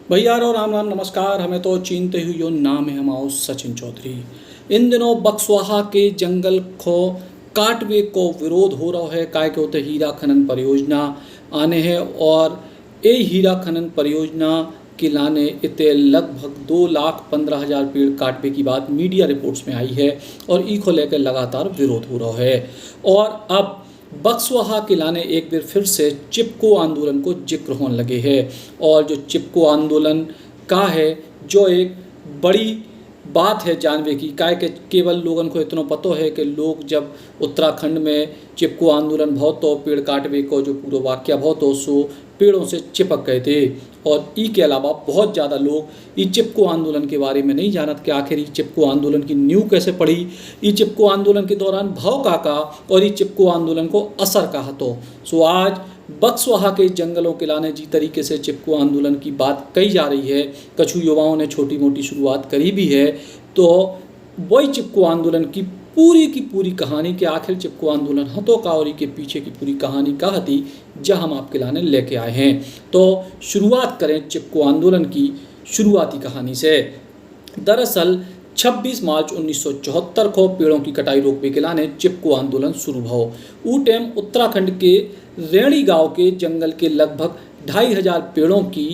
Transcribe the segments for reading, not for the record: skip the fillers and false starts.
भैया और राम राम नमस्कार। हमें तो चीनते हुए यो नाम है हमारा सचिन चौधरी। इन दिनों बक्सवाहा के जंगल को काटवे को विरोध हो रहा है। काय के होते हीरा खनन परियोजना आने हैं और ये हीरा खनन परियोजना के लाने इतने लगभग 2,15,000 पेड़ काटवे की बात मीडिया रिपोर्ट्स में आई है और ई को लेकर लगातार विरोध हो रहा है। और अब बक्सवाहा के लाने एक बार फिर से चिपको आंदोलन को जिक्र होने लगे हैं। और जो चिपको आंदोलन का है जो एक बड़ी बात है जानवे की। काय के केवल लोगों को इतना पता है कि लोग जब उत्तराखंड में चिपको आंदोलन बहुत तो पेड़ काटवे को जो पूरा वाक्य बहुत हो सो पेड़ों से चिपक गए थे। और ई के अलावा बहुत ज़्यादा लोग ई चिपको आंदोलन के बारे में नहीं जानत कि आखिर ई चिपको आंदोलन की नींव कैसे पड़ी, ई चिपको आंदोलन के दौरान भाव का और ई चिपको आंदोलन को असर कहा। तो सो आज बक्सवाहा के जंगलों के लाने जी तरीके से चिपको आंदोलन की बात कही जा रही है। कछु युवाओं ने छोटी मोटी शुरुआत करी भी है। तो वही चिपको आंदोलन की पूरी कहानी के आखिर चिपको आंदोलन हतों का और के पीछे की पूरी कहानी का हती जहाँ हम आपके लाने लेके आए हैं। तो शुरुआत करें चिपको आंदोलन की शुरुआती कहानी से। दरअसल 26 मार्च 1974 को पेड़ों की कटाई रोकने के लाने चिपको आंदोलन शुरू भो। ऊ टाइम उत्तराखंड के रेणी गांव के जंगल के लगभग 2,500 पेड़ों की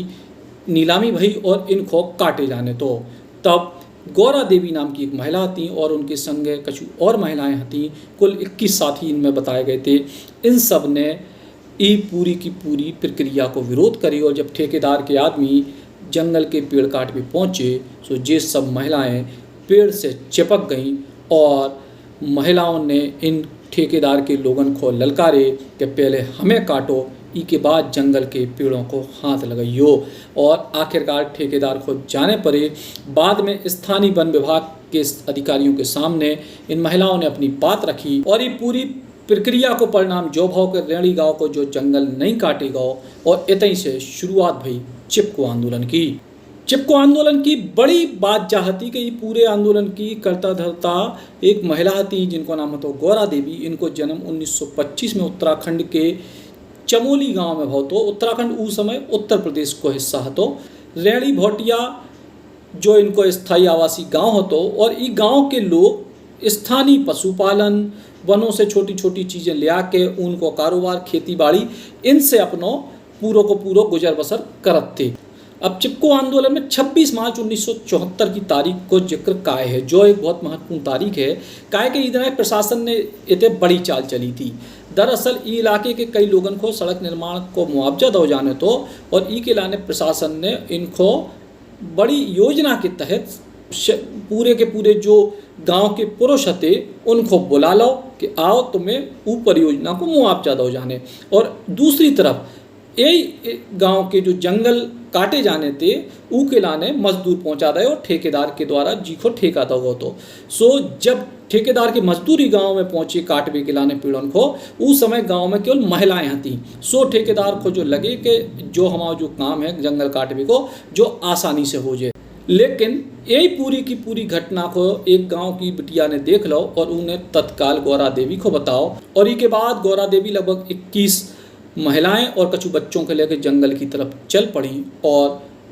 नीलामी भई और इनको काटे जाने। तो तब गौरा देवी नाम की एक महिला थी और उनके संग कुछ और महिलाएं थीं। कुल 21 साथी इनमें बताए गए थे। इन सब ने ये पूरी की पूरी प्रक्रिया को विरोध करी। और जब ठेकेदार के आदमी जंगल के पेड़ काट पे पहुँचे तो ये सब महिलाएं पेड़ से चिपक गईं और महिलाओं ने इन ठेकेदार के लोगों को ललकारे कि पहले हमें काटो, ई के बाद जंगल के पेड़ों को हाथ लगाइयो। और आखिरकार ठेकेदार को जाने पड़े। बाद में स्थानीय वन विभाग के अधिकारियों के सामने इन महिलाओं ने अपनी बात रखी और ये पूरी प्रक्रिया को परिणाम जो भाव के रेणी गांव को जो जंगल नहीं काटेगा। और इतनी से शुरुआत भई चिपको आंदोलन की। चिपको आंदोलन की बड़ी बात चाहती कि पूरे आंदोलन की करता धरता एक महिला थी जिनको नाम तो गौरा देवी। इनको जन्म 1925 में उत्तराखंड के चमोली गांव में भव। तो उत्तराखंड उस समय उत्तर प्रदेश को हिस्सा हतो। रेणी भोटिया जो इनको स्थायी आवासीय गांव होतो और ई गांव के लोग स्थानीय पशुपालन वनों से छोटी छोटी चीज़ें ले आके उनको कारोबार खेती बाड़ी इनसे अपनो पूरो को पूरो गुजर बसर करत थे। अब चिपको आंदोलन में 26 मार्च 1974 की तारीख को जिक्र काय है जो एक बहुत महत्वपूर्ण तारीख है। काय के इधर प्रशासन ने इतने बड़ी चाल चली थी। दरअसल ई इलाके के कई लोगों को सड़क निर्माण को मुआवजा दो जाने तो और ई के लाने प्रशासन ने इनको बड़ी योजना के तहत पूरे के पूरे जो गांव के पुरुष थे उनको बुला लो कि आओ तुम्हें ऊ परियोजना को मुआवजा दो जाने। और दूसरी तरफ यही गांव के जो जंगल काटे जाने थे ऊ के लाने मजदूर पहुंचा दे और ठेकेदार के द्वारा जी को ठेका दो। तो सो जब ठेकेदार के मजदूरी गांव में पहुंचे काटवे के लाने पेड़ों को उस समय गांव में केवल महिलाएं थीं। सो ठेकेदार को जो लगे कि जो हमारा जो काम है जंगल काटवे को जो आसानी से हो जाए। लेकिन यही पूरी की पूरी घटना को एक गांव की बिटिया ने देख लो और उन्हें तत्काल गौरा देवी को बताओ। और इसके बाद गौरा देवी लगभग 21 महिलाएं और कछु बच्चों के लेकर जंगल की तरफ चल पड़ी और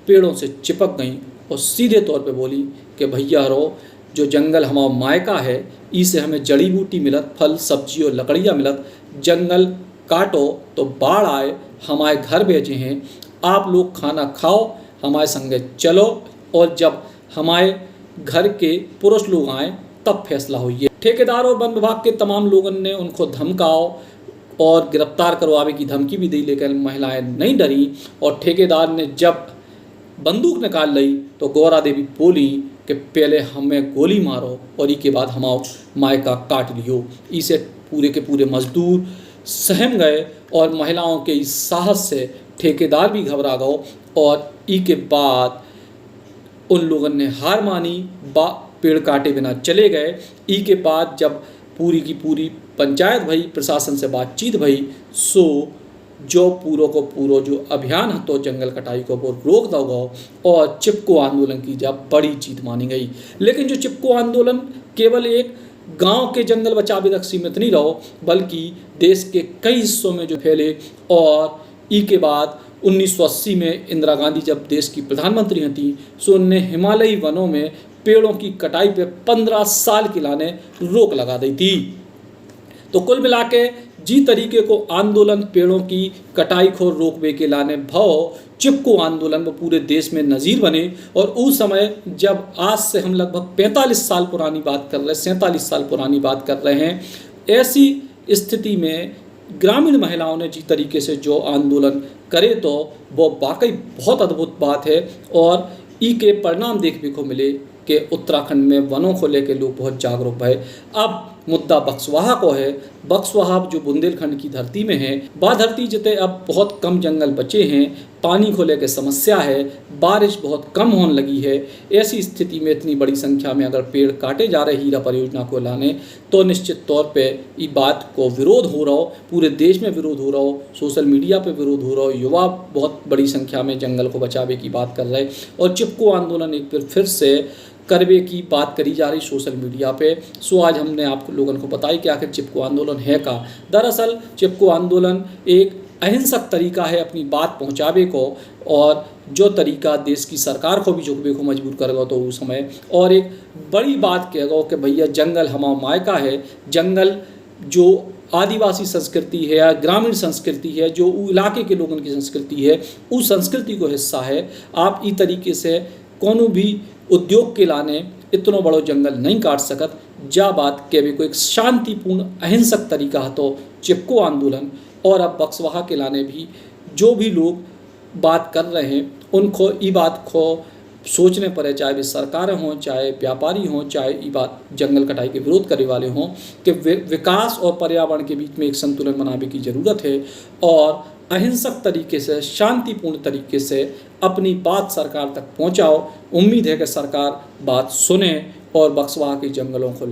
पेड़ों से चिपक गईं और सीधे तौर पे बोली कि भैया रो जो जंगल हमारा मायका है इसे हमें जड़ी बूटी मिलत, फल सब्जी और लकड़ियाँ मिलत। जंगल काटो तो बाढ़ आए, हमारे घर बेचे हैं, आप लोग खाना खाओ, हमारे संगे चलो और जब हमारे घर के पुरुष लोग आए तब फैसला होइए। ठेकेदार और वन विभाग के तमाम लोगों ने उनको धमकाओ और गिरफ्तार करवाने की धमकी भी दी। लेकिन महिलाएं नहीं डरी और ठेकेदार ने जब बंदूक निकाल ली तो गौरा देवी बोली कि पहले हमें गोली मारो और इसके बाद हमारा मायका काट लियो। इसे पूरे के पूरे मजदूर सहम गए और महिलाओं के इस साहस से ठेकेदार भी घबरा गए और इसके बाद उन लोगों ने हार मानी, पेड़ काटे बिना चले गए। इसके बाद जब पूरी की पूरी पंचायत भई, प्रशासन से बातचीत भई, सो जो पूरो को पूरो जो अभियान तो जंगल कटाई को वो रोक दो गो और चिपको आंदोलन की जब बड़ी जीत मानी गई। लेकिन जो चिपको आंदोलन केवल एक गांव के जंगल बचावे तक सीमित नहीं रहो बल्कि देश के कई हिस्सों में जो फैले और ई के बाद 1980 में इंदिरा गांधी जब देश की प्रधानमंत्री थी, सो उनने हिमालयी वनों में पेड़ों की कटाई पे 15 साल की लाने रोक लगा दी थी। तो कुल मिला के जी तरीके को आंदोलन पेड़ों की कटाई को रोकवे के लाने भाव चिपको आंदोलन वो पूरे देश में नज़ीर बने। और उस समय जब आज से हम लगभग 45 साल पुरानी बात कर रहे हैं, 47 साल पुरानी बात कर रहे हैं, ऐसी स्थिति में ग्रामीण महिलाओं ने जिस तरीके से जो आंदोलन करे तो वो वाकई बहुत अद्भुत बात है। और ई के परिणाम देखने को मिले कि उत्तराखंड में वनों को लेकर लोग बहुत जागरूक भये। अब मुद्दा बक्सवाहा को है। बक्सवाहा जो बुंदेलखंड की धरती में है, वह धरती जिते अब बहुत कम जंगल बचे हैं, पानी को लेकर समस्या है, बारिश बहुत कम होने लगी है। ऐसी स्थिति में इतनी बड़ी संख्या में अगर पेड़ काटे जा रहे हीरा परियोजना को लाने, तो निश्चित तौर पे ये बात को विरोध हो रहा हो, पूरे देश में विरोध हो रहा हो, सोशल मीडिया पे विरोध हो रहा हो, युवा बहुत बड़ी संख्या में जंगल को बचावे की बात कर रहे हैं। और चिपको आंदोलन एक फिर से करवे की बात करी जा रही सोशल मीडिया पे। सो आज हमने आप लोगों को बताया कि आखिर चिपको आंदोलन है का। दरअसल चिपको आंदोलन एक अहिंसक तरीका है अपनी बात पहुंचावे को, और जो तरीका देश की सरकार को भी झुकवे को मजबूर करेगा तो उस समय, और एक बड़ी बात कहेगा कि भैया जंगल हमारा मायका है, जंगल जो आदिवासी संस्कृति है या ग्रामीण संस्कृति है, जो इलाके के लोगों की संस्कृति है, उस संस्कृति को हिस्सा है। आप इस तरीके से कोनो भी उद्योग के लाने इतनो बड़ो जंगल नहीं काट सकत। जा बात के भी कोई एक शांतिपूर्ण अहिंसक तरीका है तो चिपको आंदोलन। और अब बक्सवाहा के लाने भी जो भी लोग बात कर रहे हैं उनको ये बात को सोचने पड़े, चाहे वे सरकारें हों, चाहे व्यापारी हों, चाहे ये बात जंगल कटाई के विरोध करने वाले हों, कि विकास और पर्यावरण के बीच में एक संतुलन बनाने की ज़रूरत है। और अहिंसक तरीके से, शांतिपूर्ण तरीके से अपनी बात सरकार तक पहुंचाओ। उम्मीद है कि सरकार बात सुने और बक्सवाहा के जंगलों को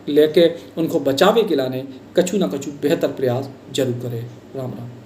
लेके उनको बचावे के लाने कछु ना कछु बेहतर प्रयास जरूर करे। राम राम।